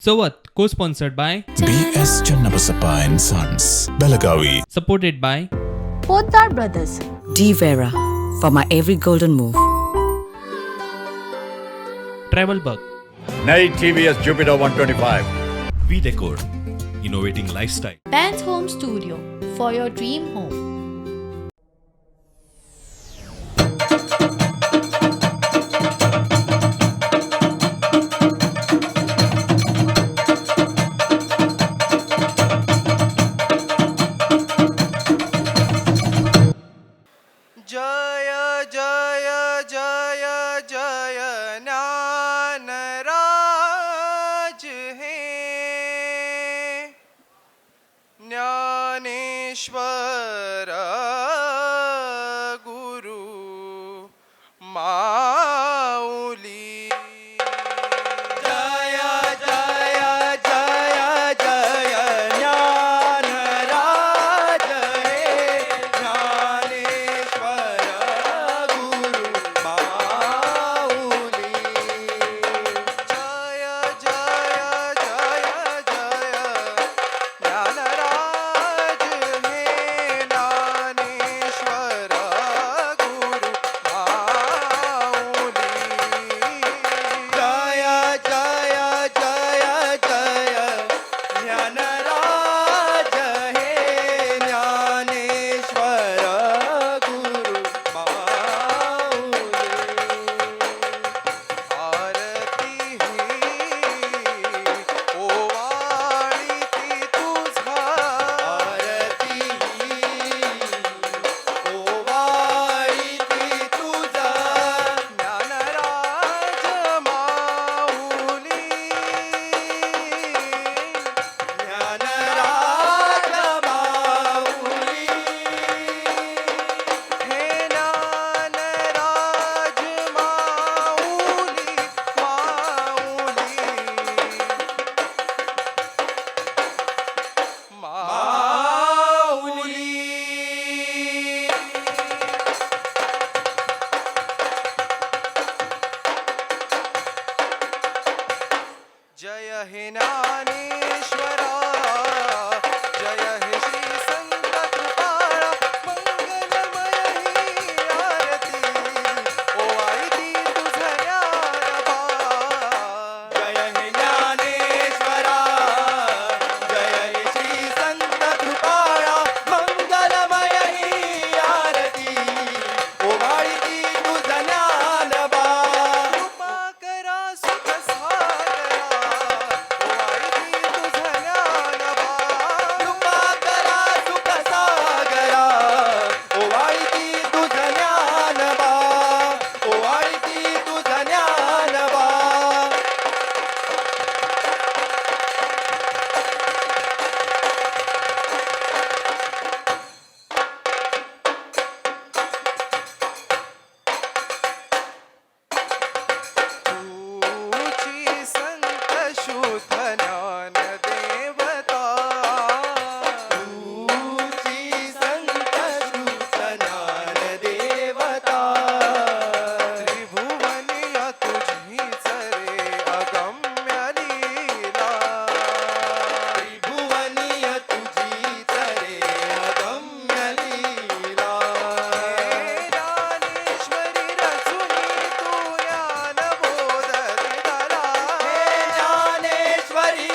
Sawat, co-sponsored by, B.S. Channabasappa and Sons, Belagavi. supported by Poddar Brothers. D Vera for my every golden move. Travel Bug. नई TVS Jupiter 125. We Decor, innovating lifestyle. Ben's Home Studio for your dream home. जय जय जय जय ज्ञानराज हे ज्ञानेश्वर गुरु माऊली जय जय जय जय ज्ञानराज हे ज्ञानेश्वर गुरु माऊली जय जय जय जय ज्ञानराज हे ज्ञानेश्वर गुरु माऊली जय जय जय जय ज्ञानराज हे ज्ञानेश्वर गुरु माऊली आरती ही ओवाळीती तुझा आरती ही ओवाळीती तुझा ज्ञानराज माऊली ज्ञानराज माऊली हे ज्ञानराज माऊली माऊली जय हे ज्ञानेश्वरा जय हे श्री संत कृपाळा मंगलमय ही आरती ओवाळती तुझ्या ज्ञानबा जय हे ज्ञानेश्वरा जय हे श्री संत कृपाळा मंगलमय ही आरती ओवाळती तुझ्या ज्ञानबा कृपा करा सुख सागरा ओवाळती तुझ्या ज्ञानबा कृपा करा सुख सागरा ओवाळती तुझ्या ज्ञानबा ओवाळती तुझ्या ज्ञानबा तुझी संत शुद्ध ज्ञान देवता तुझी संत शुद्ध ज्ञान देवता त्रिभुवनीय तुझीच रे अगम्य लीला त्रिभुवनीय तुझीच रे अगम्य लीला हे ज्ञानेश्वरी रचुनी तू ज्ञानबोध दिला हे ज्ञानेश्वरी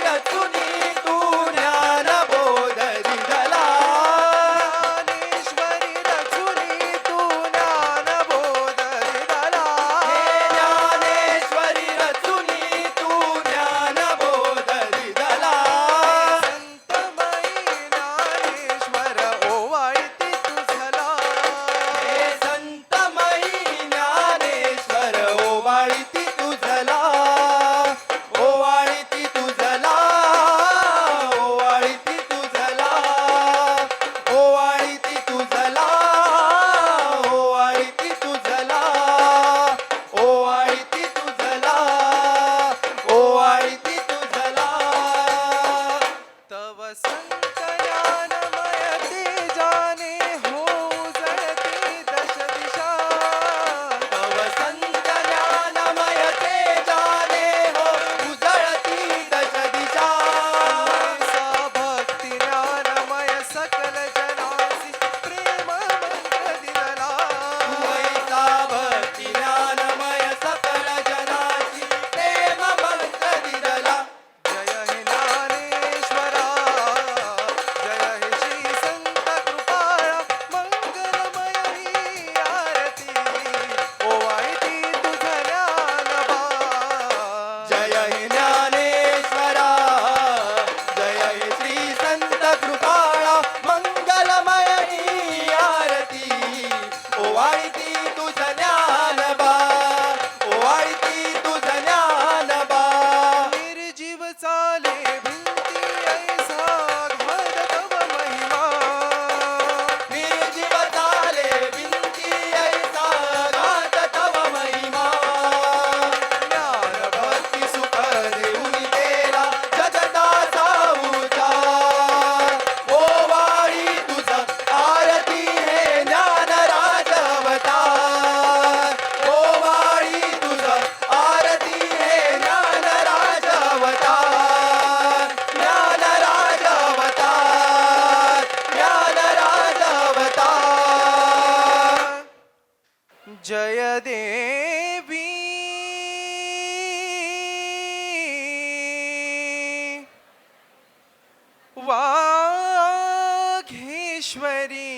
बताले भिंती ऐसा घात तव महिमा नीरजी बताले भिंती ऐसा घात तव महिमा ज्ञान भक्ती सुख देऊन केला जगताचा उद्धार ओ वाळी तुझा आरती हे ज्ञान राज अवतार ओ वाळी तुझा आरती हे ज्ञान राज अवतार ज्ञान राज अवतार ज्ञान राज अवतार जय देवी वाघेश्वरी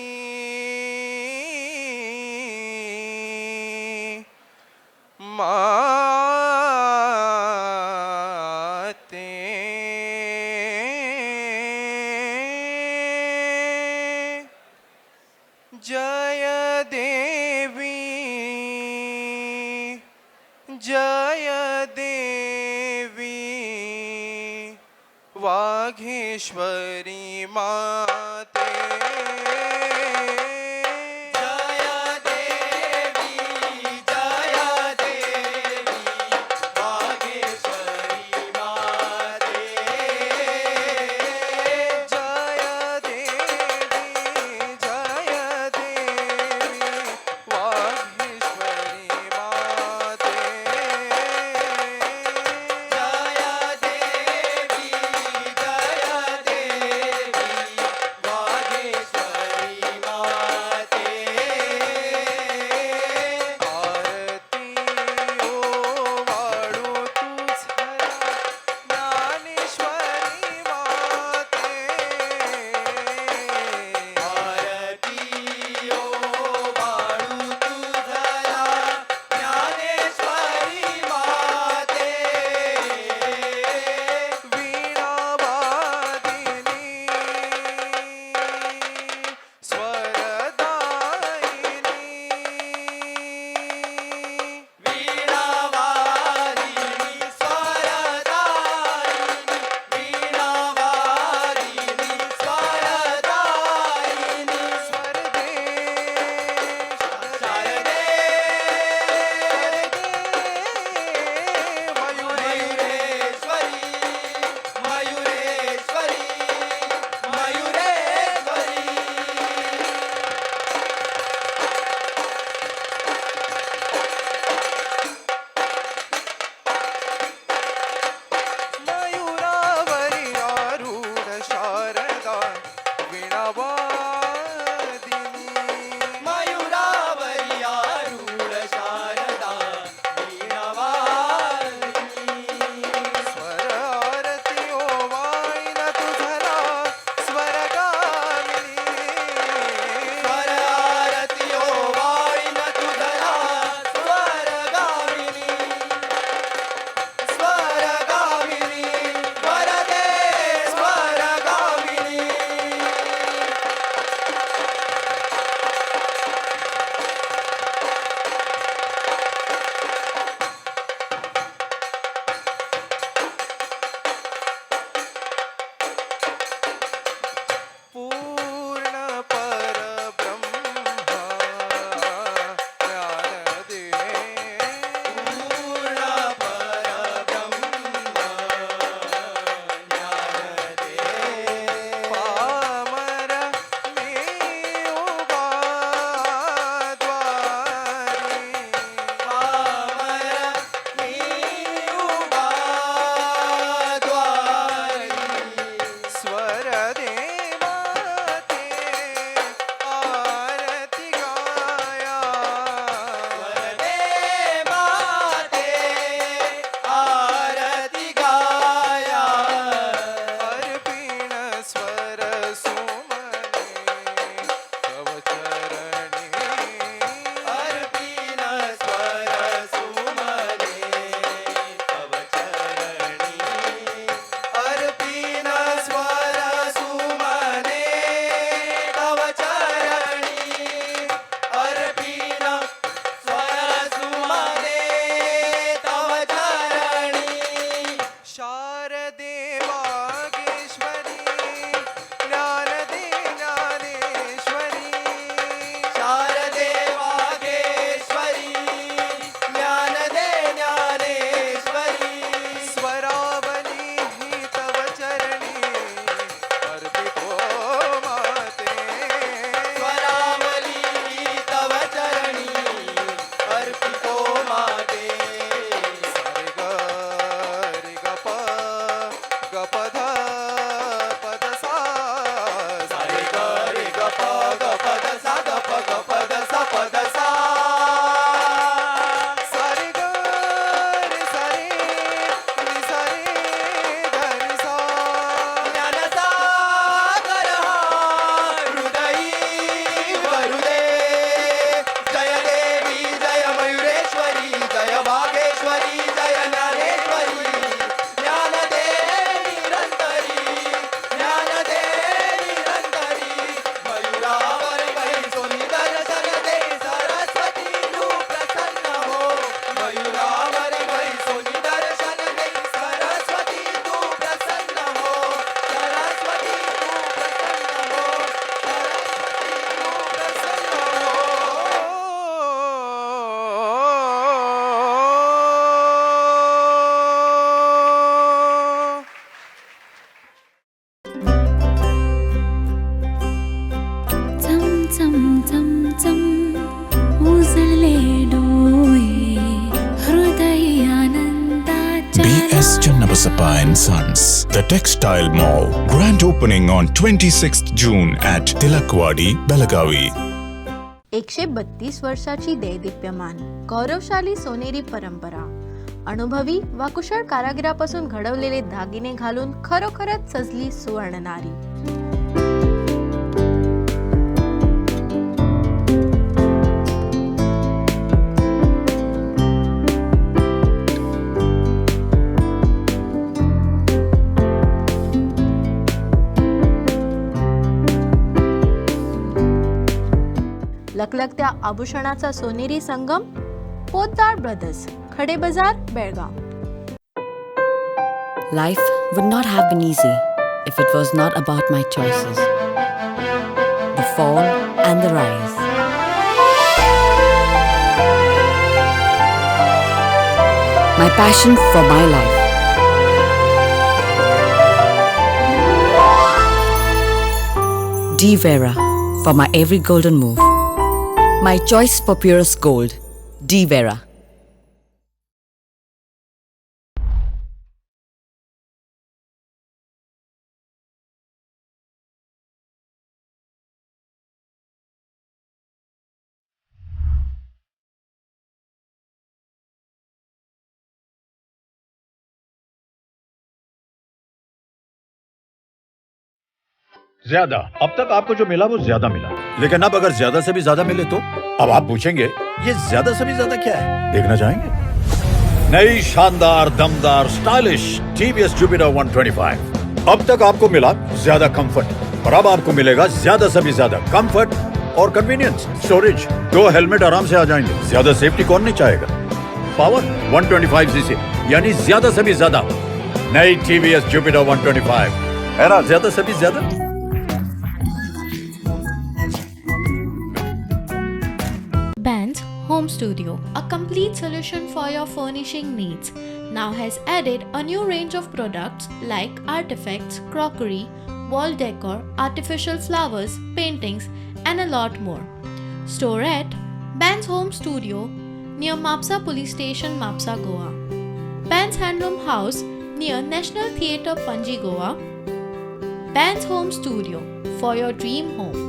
माते जय देवी जय देवी वाघेश्वरी माते जय देवी जय देवी वाघेश्वरी माते जय देवी जय देवी वाघेश्वरी माते जय देवी जय देवी चम चम चम उजळले डोळे हृदयानंदाच्या BS Channabasappa and Sons, The Textile Mall. Grand opening on 26th June at Tilakvadi, Belagavi. 132 वर्षाची दैदिप्यमान गौरवशाली सोनेरी परंपरा, अनुभवी व कुशल कारागिरापासून घडवलेले दागिने घालून खरोखरच सजली सुवर्ण नारी. लखलखत्या आभूषणाचा सोनेरी संगम, पोद्दार ब्रदर्स, खडे बाजार, Belgaum. Life would not have been easy if it was not about my choices. The fall and the rise. My passion for my life. D. Vera for my every golden move. My choice for purest gold. D. Vera. ज्यादा अब तक आपको जो मिला वो ज्यादा मिला, लेकिन अब अगर ज्यादा से भी ज्यादा मिले तो अब आप पूछेंगे ये ज्यादा से भी ज्यादा क्या है? देखना चाहेंगे? नई शानदार दमदार स्टाइलिश टीवीएस जुपिटर 125। अब तक आपको मिला ज्यादा कंफर्ट और अब आपको मिलेगा ज्यादा से भी ज्यादा कंफर्ट और कन्वीनियंस, स्टोरेज। 2 हेलमेट आराम से आ जाएंगे। ज्यादा सेफ्टी कौन नहीं चाहेगा? पावर 125 सीसी यानी ज्यादा से भी ज्यादा। नई टीवीएस जुपिटर 125 है ना, ज्यादा से भी ज्यादा। Benz Home Studio, a complete solution for your furnishing needs, now has added a new range of products like artifacts, crockery, wall decor, artificial flowers, paintings, and a lot more. Store at Benz Home Studio near Mapsa Police Station, Mapsa, Goa. Benz Handloom House near National Theatre, Panji, Goa. Benz Home Studio for your dream home.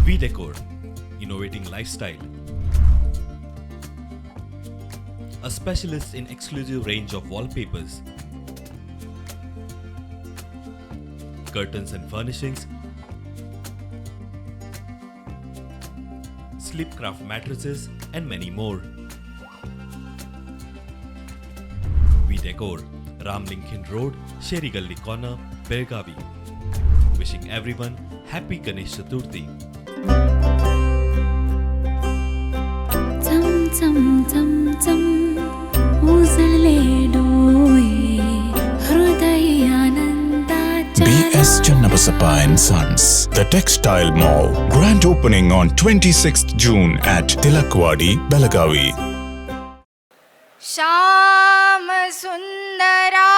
V Decor, innovating lifestyle. A specialist in exclusive range of wallpapers, curtains and furnishings, Sleepcraft mattresses and many more. V Decor, Ram Lincoln Road, Sheri Galli Corner, Belgavi. Wishing everyone happy Ganesh Chaturthi. चम चम चम चम उजळले डोळे हृदयानंदाच्या BS Channabasappa and Sons, The Textile Mall. Grand opening on 26th June at Tilakvadi, Belagavi. Shyam Sundara